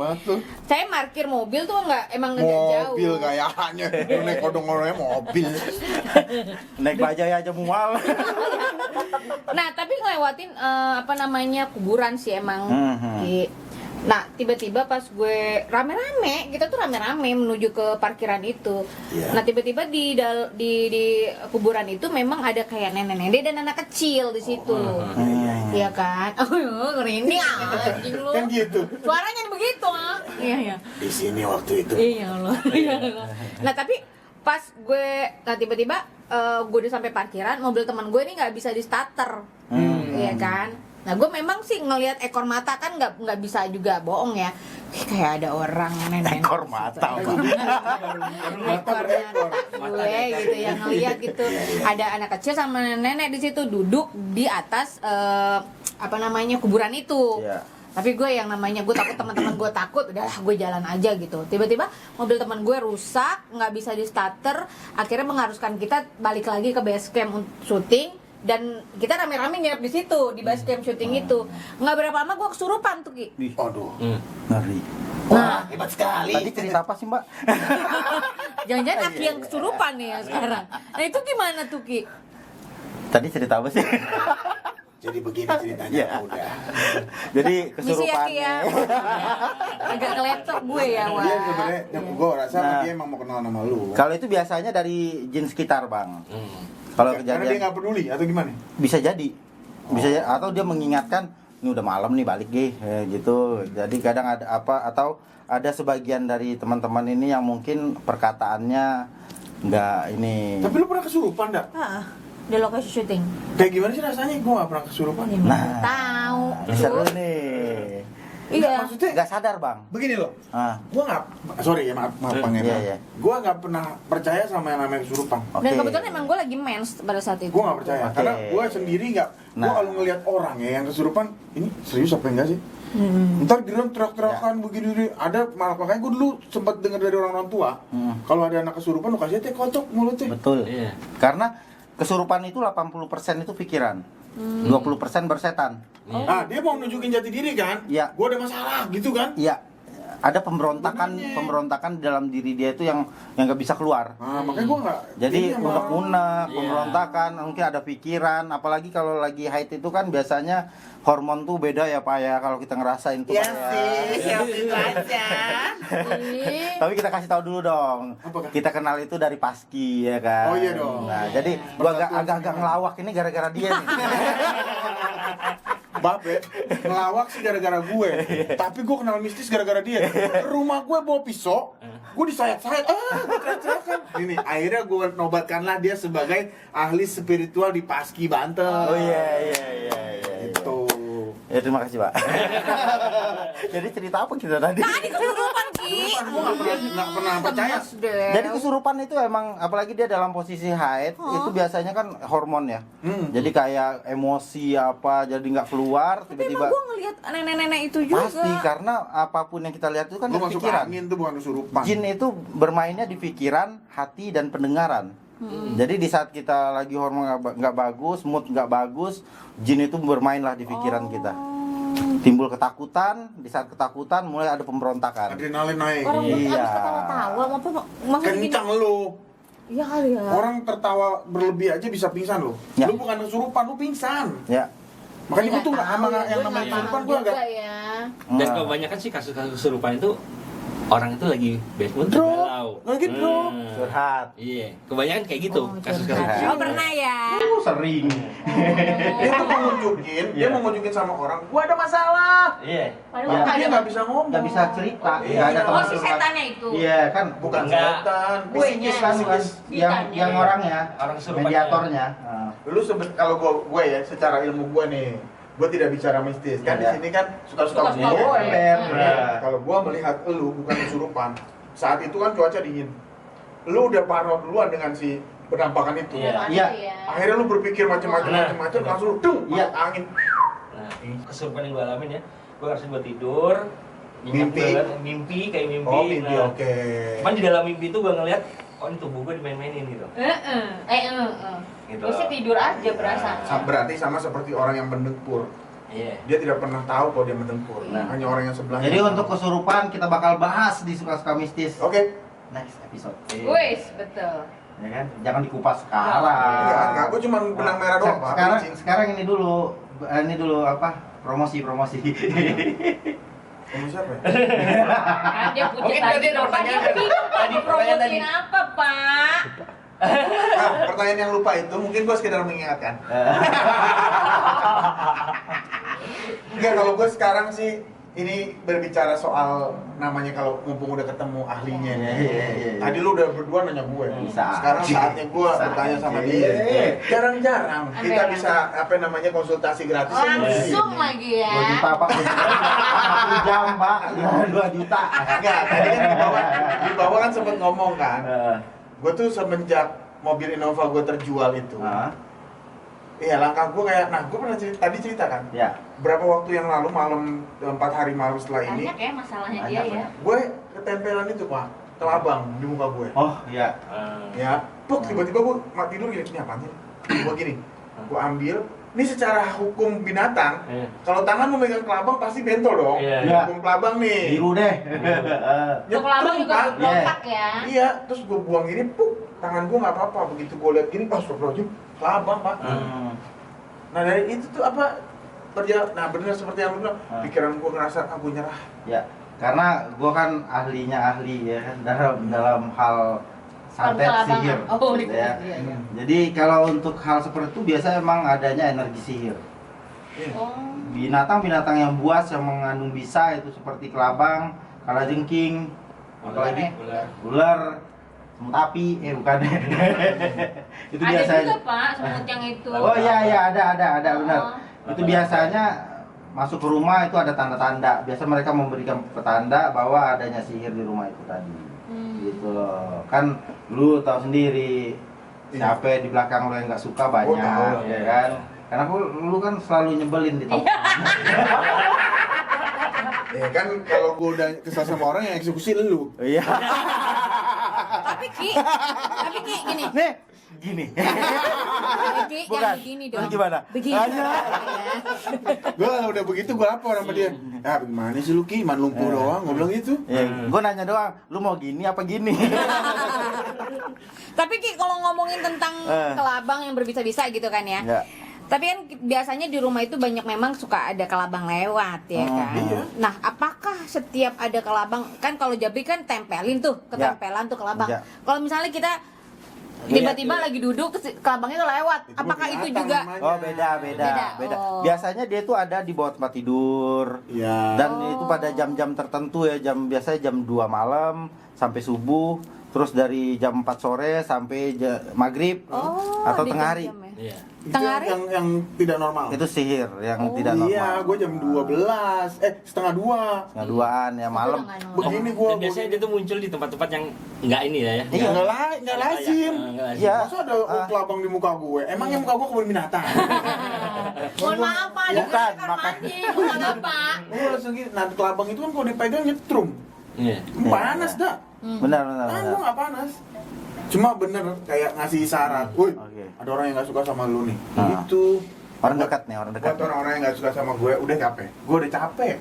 Saya parkir mobil tuh emang nggak jauh. Mobil kayaknya naik odong-odongnya mobil. Naik bajai aja mual. Nah, tapi ngelewatin kuburan sih emang. Ki. Nah, tiba-tiba pas gue kita tuh rame-rame menuju ke parkiran itu. Iya. Nah, tiba-tiba di kuburan itu memang ada kayak nenek-nenek dan anak kecil di situ. Iya kan? Oh, merinding anjing lu. Kan gitu. Suaranya begitu, ah. Iya. Di sini waktu itu. Iya Allah. Nah, tapi pas tiba-tiba gue udah sampai parkiran, mobil teman gue ini nggak bisa di starter. Iya kan? Nah, gue memang sih ngelihat ekor mata kan nggak bisa juga bohong ya. Kayak ada orang nenek. Ekor mata, Pak. Ekor mata gue gitu ya ngelihat gitu. Ada anak kecil sama nenek di situ duduk di atas kuburan itu. Iya. Tapi gue gue takut teman-teman gue takut, udahlah gue jalan aja gitu. Tiba-tiba mobil teman gue rusak, nggak bisa di starter, akhirnya mengharuskan kita balik lagi ke base camp syuting. Dan kita rame-rame nginep di situ di base camp syuting itu. Nggak berapa lama gue kesurupan tuh Ki. Aduh. Ngeri. Wah, hebat sekali. Tadi cerita apa sih, Mbak? Jangan-jangan Aki yang kesurupan nih ya sekarang. Nah itu gimana tuh Ki? Tadi cerita apa sih? Jadi begini ceritanya. Iya. Udah. Jadi Misi ya Ki kesurupannya. ya. Agak keleptok gue ya. Wah. Dia sebenarnya gue rasa Nah. dia emang mau kenal sama lu. Kalau itu biasanya dari jin sekitar, Bang. Kalau Karena dia kejadian nggak peduli atau gimana? bisa jadi. Atau dia mengingatkan ini udah malam nih balik gitu. Jadi kadang ada atau ada sebagian dari teman-teman ini yang mungkin perkataannya nggak ini. Tapi lu pernah kesurupan enggak? Di lokasi syuting. Kayak gimana sih rasanya? Gue nggak pernah kesurupan. Nah. Tahu. Seru nih. Iya. Maksudnya Nggak sadar, Bang. begini loh. Ah, Gue nggak, sorry ya maaf pangeran. Iya. Gue nggak pernah percaya sama yang namanya kesurupan. oke. Dan kebetulan emang gue lagi mens pada saat itu. Gue nggak percaya Oke. karena gue sendiri nggak. Gue Nah. kalau ngelihat orang ya yang kesurupan, ini serius apa enggak sih? Ntar di dalam teriak-teriakan begini ada makanya gue dulu sempat dengar dari orang tua kalau ada anak kesurupan lu kasih teh kocok mulutnya. Betul. Iya. Karena kesurupan itu 80% itu pikiran. 20% bersetan. Ah dia mau nunjukin jati diri kan? Iya. Gue ada masalah gitu kan? Iya. Ada pemberontakan dalam diri dia itu yang nggak bisa keluar. Nah, makanya gue nggak. Jadi ini sama- unek-unek, Iya. pemberontakan, mungkin ada pikiran, apalagi kalau lagi haid itu kan biasanya hormon tuh beda ya Pak ya kalau kita ngerasain tuh Iya Pak, ya. sih, siap itu aja. Ih, Tapi kita kasih tahu dulu dong. Apakah? Kita kenal itu dari Paski ya kan. Oh, iya dong. Nah, jadi gua agak ngelawak ini gara-gara dia nih. Bab ya, ngelawak sih gara-gara gue. Tapi gue kenal mistis gara-gara dia. Ke rumah gue bawa pisau, gue disayat-sayat. Teriak-teriakan. Ini akhirnya gue nobatkanlah dia sebagai ahli spiritual di Paski Banten. Oh iya. Itu. Ya terima kasih Pak. Jadi cerita apa kita tadi? tadi kesurupan Ki. Gue nggak pernah percaya. Gemes deh. Jadi kesurupan itu emang apalagi dia dalam posisi haid itu biasanya kan hormon ya. Jadi kayak emosi apa jadi nggak keluar Tapi tiba-tiba emang gue ngeliat nenek-nenek itu juga. pasti karena apapun yang kita lihat itu kan Gue dari masuk pikiran. angin tuh bukan kesurupan. Jin itu bermainnya di pikiran, hati dan pendengaran. Jadi di saat kita lagi hormon nggak bagus, mood nggak bagus, jin itu bermainlah di pikiran kita. Timbul ketakutan, di saat ketakutan mulai ada pemberontakan. Adrenalin naik. Orang Iya. abis ketawa-tawa, maksudnya gini. Kencang lu. Iya kali ya. Orang tertawa berlebih aja bisa pingsan lu. Ya. Lu bukan kesurupan, lu pingsan. Ya. Makanya gue tuh nggak sama tahu, yang gue namanya nggak kesurupan paham gue agak juga ya. Dan kebanyakan sih kasus-kasus kesurupan itu orang itu lagi bad mood, Drop. galau. Lagi drop. Curhat. Iya, kebanyakan kayak gitu Oh, kasus-kasus. curhat. Oh pernah ya. Sering. Dia tuh mau nunjukin, dia mau nunjukin sama orang, gua ada masalah. Iya. Padahal Ya. nggak Dia ada. nggak bisa ngomong. Nggak bisa cerita. Oh, Nggak ada iya. teman Oh si curhat. setannya itu. Iya kan, Bukan Enggak. setan. Gue psikis kan, bukan Kitanya. yang orangnya, Orang kesurupan. mediatornya. Lu kalau gue ya, secara ilmu gue nih, gue tidak bicara mistis. Kan di Iya. sini kan suka-suka Suka-suka gue. gue. Iya. Kalau gue melihat lu bukan kesurupan, saat itu kan cuaca dingin. Lu udah parno duluan dengan si penampakan itu. Iya. Iya. Akhirnya lu berpikir macam-macam, Nah. macam-macam, langsung lu dung, Iya. masuk angin. Nah, kesurupan yang gue alamin ya, gue harus gue tidur, Mimpi? mimpi kayak mimpi. Oh, mimpi, Nah, oke. Cuman di dalam mimpi itu gue ngeliat, oh ini tubuh gue dimain-mainin gitu. Gitu. Gue sih tidur aja berasa. Berarti sama seperti orang yang mendengkur. Iya. Dia tidak pernah tahu kalau dia mendengkur. Nah. Hanya orang yang sebelahnya. Jadi tahu. untuk kesurupan kita bakal bahas di suka-suka mistis. Oke. Next episode. Iya. Wis, betul. Ya kan? Jangan dikupas sekarang. Enggak, gue cuma benang merah doang, Pak. Sekarang Bridging. sekarang ini dulu apa? Promosi. Kamu siapa ya? Kan dia puji Oke, tadi tadi ada pertanyaan dia tadi. bingung Tadi tadi pertanyaan promosiin tadi. apa, Pak? Nah, pertanyaan yang lupa itu mungkin gue sekedar mengingatkan. Enggak, kalau gue sekarang sih ini berbicara soal namanya kalau mumpung udah ketemu ahlinya. Iya. Tadi lu udah berdua nanya gue. Bisa. Sekarang saatnya gue Bisa bertanya sama aja. dia. Jarang-jarang kita Ambil. bisa apa namanya konsultasi gratis. Langsung lagi ya. 2 juta Pak. 1 jam Pak. 2 juta. Enggak, tadi kan di bawah kan sempat ngomong kan. Gue tuh semenjak mobil Innova gue terjual itu. Iya, langkah gue kayak, nah gue pernah tadi cerita kan. Ya. Berapa waktu yang lalu, 4 hari malam setelah ini, Banyak ya masalahnya Banyak, dia ya. banyak. gue ketempelan itu Pak, kelabang di muka gue. Oh, iya. Ya, puk, tiba-tiba gue tidur gini, ini apaan sih? Gue gini, gue ambil, ini secara hukum binatang, Iya. kalau tangan lu megang kelabang pasti bentol dong. Iya. Hukum kelabang nih. Biru deh. Untuk lama juga Pak. lompat ya. Iya, terus gue buang gini, puk, tangan gue nggak apa-apa. Begitu gue lihat gini, astagfirullahaladzim, kelabang Pak. Nah dari itu tuh apa terjadi? Nah benar seperti yang lu bilang, pikiran gue ngerasa aku nyerah. Ya, karena gua kan ahlinya ahli ya kan dalam hal santet Kelabangan. sihir. Oh, ya. iya. Jadi kalau untuk hal seperti itu biasa emang adanya energi sihir. Oh. Binatang-binatang yang buas yang mengandung bisa itu seperti kelabang, kalajengking, apalagi ular, semut api, bukan. Itu Ada biasanya. juga Pak, semut yang itu. Oh iya ada benar. Oh. Itu biasanya masuk ke rumah itu ada tanda-tanda. Biasa mereka memberikan petanda bahwa adanya sihir di rumah itu tadi. Gitu loh. Kan lu tahu sendiri siapa di belakang lu yang nggak suka banyak, tahu. ya kan? Karena lu kan selalu nyebelin di tempat. Ya kan kalau gue udah kesal sama orang yang eksekusi lu. Iya. Tapi Ki gini. Nih, gini. Ki Bukan. jangan begini dong. Terus gimana? Begini. Hanya. Gue kalau udah begitu gue lapor sama dia. Ya gimana sih lu Ki, man lumpuh doang, gue bilang gitu. Ya, gue nanya doang, lu mau gini apa gini? Tapi Ki kalau ngomongin tentang kelabang yang berbisa-bisa gitu kan ya. Ya. Tapi kan biasanya di rumah itu banyak memang suka ada kelabang lewat ya kan. iya. Nah, apakah setiap ada kelabang kan kalau Jabri kan tempelin tuh, ketempelan tuh kelabang. Ya. Kalau misalnya kita tiba-tiba lagi duduk kelabangnya tuh lewat, Itu apakah binatang itu juga namanya. Oh beda. Beda. Oh. Biasanya dia tuh ada di bawah tempat tidur. Iya. Dan itu pada jam-jam tertentu ya, biasanya jam 2 malam sampai subuh, terus dari jam 4 sore sampai maghrib atau di tengah hari. jam-jam ya. Iya. Itu Tengah hari? yang tidak normal. Itu sihir yang tidak normal. Iya, gue jam 12, setengah 2. Setengah 2-an ya malam. Begini gue. Dan biasanya dia tuh muncul di tempat-tempat yang nggak ini ya. Iya. Nggak lazim. Nggak lazim. Iya. Masa ada kelabang di muka gue? Emangnya muka gue kebun binatang? Mohon maaf Pak, Bukan, di kamar makan. mandi, bukan apa. Gue langsung gitu. Nah, kelabang itu kan kalau dipegang nyetrum. Iya. Panas dah. Benar. Ah, gue nggak panas. Cuma bener kayak ngasih isyarat. Woi, Oke. ada orang yang nggak suka sama lu nih. Ah. Gitu. Orang dekat nih, orang dekat. Buat orang-orang yang nggak suka sama gue, udah capek. Gue udah capek.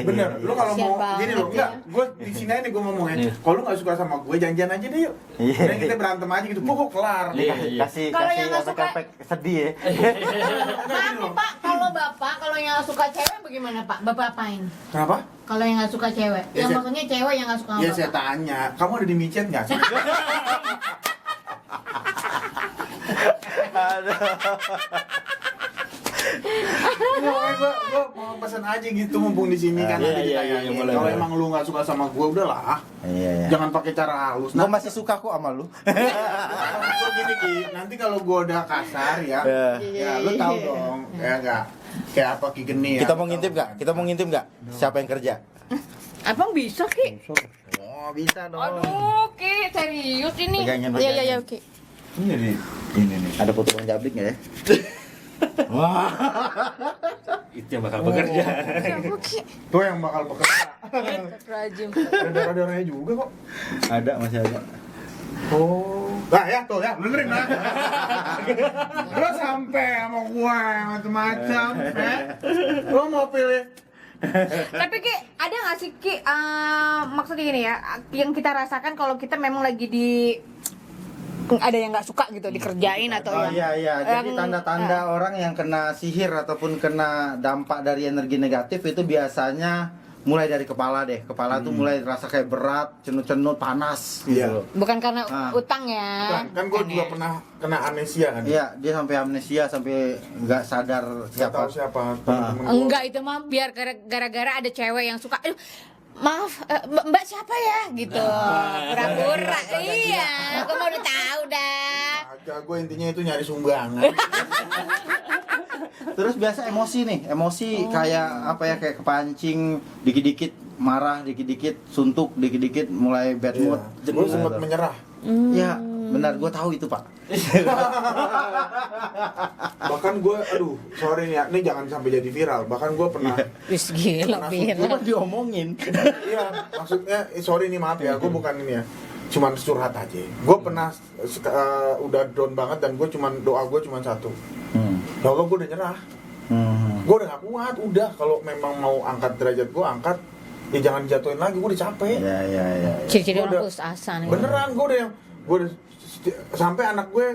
Bener. Lu kalau Kasian mau banget gini loh, ya. enggak. Gue di sini aja gue ngomongnya. Kalau lu nggak suka sama gue, janjian aja deh yuk. Iya. Dan kita berantem aja gitu. Pokok kelar. Iya. Kasih Kalau kasih yang nggak suka- efek sedih ya. Maaf nih Pak, kalau Bapak kalau yang nggak suka cewek bagaimana Pak? Bapak apain? Kenapa? Kalau yang nggak suka cewek, Ya, yang saya- maksudnya cewek yang nggak suka sama Ya saya Bapak. tanya, kamu ada di micet nggak sih? Gue mau pesan aja gitu mumpung di sini kan Iya, nanti iya, ditayangin. iya, boleh, Kalau boleh. emang lu nggak suka sama gue, udahlah. Iya, iya. Jangan pakai cara halus. Gue masih suka kok sama lu. Gue gini Ki, nanti kalau gue udah kasar ya, ya lu tahu dong, ya enggak kayak apa Ki Geni ya. Kita mau ngintip nggak? Kita mau ngintip nggak? Siapa yang kerja? Abang bisa Ki? Oh bisa dong. Aduh Ki, serius ini. Pegangin, Iya iya pegangin. iya Ki. Ini nih, ini nih. Ada foto Bang Jablik nggak ya? Itu yang bakal bekerja. Siapa Ki? Tuh yang bakal bekerja. Rajim. Ada darah-darahnya juga kok. Ada, masih ada. Oh. Nah ya tuh ya, dengerin lah. Lo sampai sama gua macam-macam, ya. Lo mau pilih Tapi Ki, ada nggak sih Ki, maksudnya gini ya, yang kita rasakan kalau kita memang lagi di ada yang nggak suka gitu dikerjain atau Oh yang iya iya, jadi yang- tanda-tanda orang yang kena sihir ataupun kena dampak dari energi negatif itu biasanya mulai dari kepala deh. Kepala tuh mulai rasa kayak berat, cenut-cenut, panas gitu. Iya. loh. bukan karena Ah. utang ya. kan gue juga pernah kena amnesia kan. Iya, dia sampai amnesia, sampai nggak sadar Nggak tahu siapa. siapa temen-temen gua. Enggak, itu mah biar gara-gara ada cewek yang suka. Aduh, maaf, Mbak siapa ya? Gitu. Pura-pura. Iya, aku mau udah tahu dah. Agak gue intinya itu nyari sumbangan. Terus biasa emosi nih, emosi kayak apa ya, kayak kepancing, dikit-dikit marah, dikit-dikit suntuk, dikit-dikit mulai bad mood. Gue sempat menyerah. Ya, benar, gue tahu itu Pak. Bahkan gue, aduh, sorry nih ya, ini jangan sampai jadi viral. Bahkan gue pernah, Wis gila, Gue Pira. kan diomongin. iya, maksudnya, sorry nih maaf ya, gue bukan ini ya, cuman curhat aja. Gue pernah udah down banget dan gue cuman doa gue cuman satu. Ya Allah, gue udah nyerah. Gue udah gak kuat, udah kalau memang mau angkat derajat gue angkat, ya jangan jatuhin lagi, gue udah capek. Ya ya ya. Ciri-ciri Gua orang udah- putus asa nih. Beneran, gue udah sampai anak gue,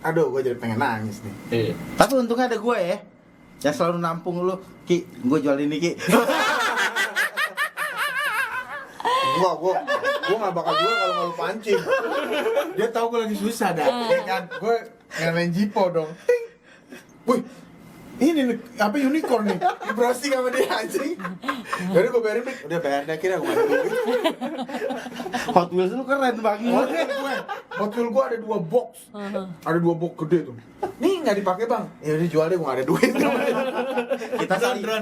aduh, gue jadi pengen nangis nih. Iya. Tapi untungnya ada gue ya, yang selalu nampung lu. Ki, gue jual ini Ki. Gue gak bakal jual kalau nggak lu pancing. Dia tahu gue lagi susah dah, ya kan? Gue ngelain Jipo dong. Ting. Wih, ini nih, apa unicorn nih? Browsing sama dia anjing. Jadi gue bayarin, Pik. Udah bayar dah, kira gue gak ada duit. Hot Wheels lu keren banget. Hot Wheels gue ada 2 box. Ada 2 box gede tuh. Nih nggak dipakai bang. Ya udah jual deh, gue gak ada duit.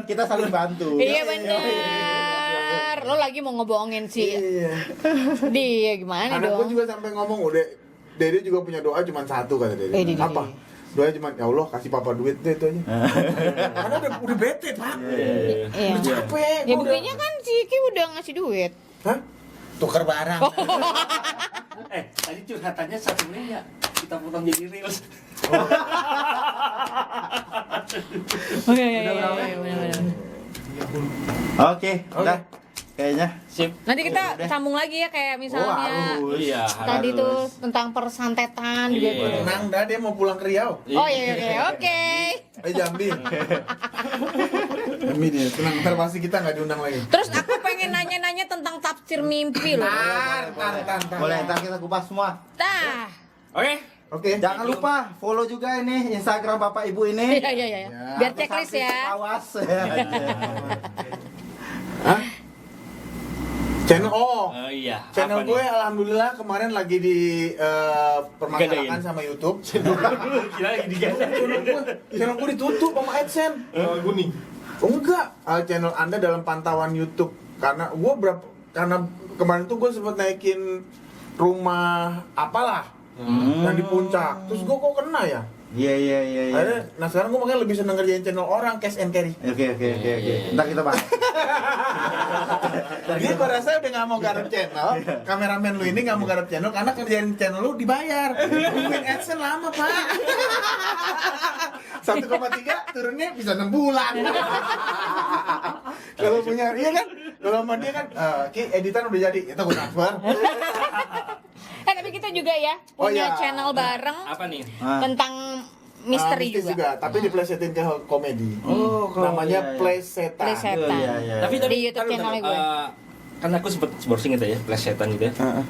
Kita saling bantu. Iya bener. Lo lagi mau ngebohongin sih. Iya. Dia gimana Anak gue dong? juga sampai ngomong, udah Dede juga punya doa cuma satu kata Dede. Dede. Apa? Doanya cuma, ya Allah kasih papa duit deh itu aja. Karena udah bete pak. Iya. Udah capek. Ya gua buktinya kan si Ki udah ngasih duit. Hah? Tukar barang. Tadi curhatannya 1 menit ya. Kita potong jadi reels. Oh iya iya iya benar. Oke, udah. Kayaknya. Sip. Nanti kita sambung lagi ya kayak misalnya Iya, tadi harus. tuh tentang persantetan juga. Iya. Tenang dah, dia mau pulang ke Riau. Oh iya oke. Jambi. Jambi dia, tenang. Ntar pasti kita nggak diundang lagi. Terus aku pengen nanya-nanya tentang tafsir mimpi loh. Tar. Boleh, ntar kita kupas semua. Tah. Oke. Oke. Jangan lupa follow juga ini Instagram Bapak Ibu ini. Iya. Biar checklist Sampai ya. Awas. Hah? Channel Iya. Channel apa gue nih? alhamdulillah kemarin lagi di permasalahan Gadain. sama YouTube. Kira lagi digadain. Channel gue ditutup sama AdSense. Kuning. Oh, enggak, channel Anda dalam pantauan YouTube karena kemarin tuh gue sempat naikin rumah apalah yang di puncak. Terus gue kok kena ya? Iya. Akhirnya, nah sekarang gue makanya lebih seneng ngerjain channel orang, cash and carry. Oke. Ntar kita bahas. Dia gua rasa udah nggak mau garap channel, kameramen lu ini nggak mau garap channel karena kerjaan channel lu dibayar. Nungguin AdSense lama pak. 1,3 turunnya bisa 6 bulan. Kalau punya iya kan, kalau sama dia kan, Ki editan udah jadi, itu gua transfer. Tapi kita juga ya Oh, punya iya. channel bareng Apa nih? tentang misteri Mistis juga. tapi diplesetin ke komedi. Oh, Namanya iya, iya. Play Setan. Play Setan. Iya, iya. Tapi Di YouTube taruh, channelnya taruh. gue. Kan aku sempet browsing gitu ya, plesetan gitu ya. Heeh.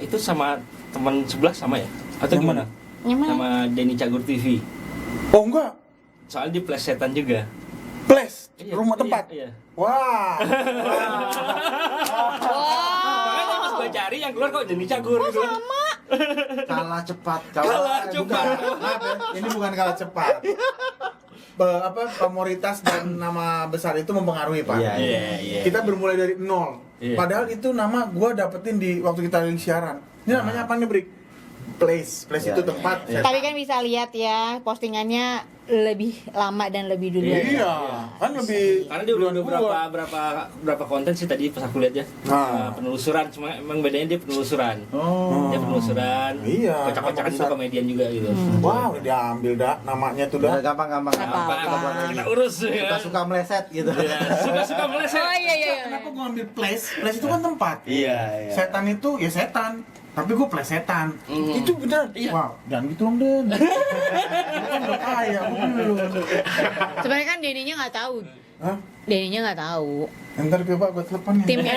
Itu sama teman sebelah sama ya? Atau Yang gimana? Yang mana? Sama Denny Cagur TV. Oh enggak, Soalnya di plesetan juga. Place, Iya, rumah iya, tempat. Iya. Wah. Makanya pas gue cari yang keluar kok Denny Cagur gitu. Kalah cepat. Kalah cepat. Maaf ya, ini bukan kalah cepat. Pamoritas dan nama besar itu mempengaruhi pak. Iya, Iya, iya. Kita bermulai dari nol. Iya. Padahal itu nama gua dapetin di waktu kita lagi siaran. Ini namanya apa nih Brik? Place Iya, itu iya, tempat. iya. Tapi kan bisa lihat ya postingannya lebih lama dan lebih dulu. Iya, kan lebih. Karena dia udah duluan berapa konten sih tadi pas aku lihat ya. Nah. Penelusuran, cuma emang bedanya dia penelusuran. Oh. Dia penelusuran. Iya, Kocak-kocakan nama juga besar. komedian juga gitu. Wah, udah diambil dah namanya tuh Udah dah. gampang. Apa-apa. Kita urus ya. Suka meleset gitu. Iya, suka meleset. Oh iya iya. Kenapa gua ambil place? Place itu kan tempat. Iya, iya. Setan itu ya setan. Tapi gue plesetan. Hmm. Itu bener. Iya. Wow, jangan gitu dong, Den. Lu kan udah kaya, belum. Sebenarnya kan Deninya nggak tahu. Hah? Deninya nggak tahu. Ntar coba gue telepon ya. Timnya.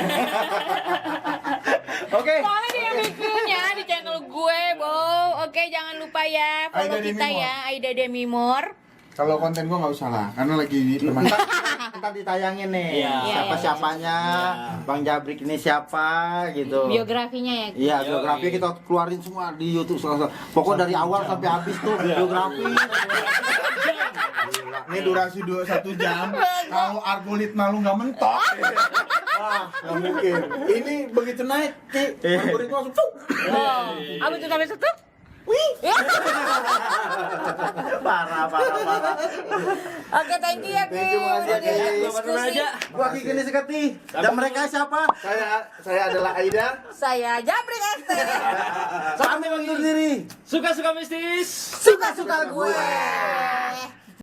Oke. Soalnya dia bikinnya di channel gue, Bo. Oke, jangan lupa ya follow Aida kita Demi ya, Aida Demi More. Kalau konten gue nggak usah lah, karena lagi di teman. Ntar ditayangin nih Iya. siapa-siapanya, Bang Jabrik ini siapa gitu. Biografinya ya. Iya, biografi kita keluarin semua di YouTube. Pokoknya dari awal sampai habis tuh biografi. Ini durasi 1 jam. Kalau algoritma lu nggak mentok, wah nggak mungkin. Ini begitu naik, Ki, algoritma langsung cuk. Oh, abis itu sampai tutup. Wih. Parah. Oke, thank you ya, Ki. Thank you, makasih, Udah Ki. diskusi. aja. Gua Kiki ini seketi. Dan mereka siapa? Saya adalah Aida. Saya Jabrik Ester. Kami bagi diri. Suka-suka mistis. Suka-suka gue.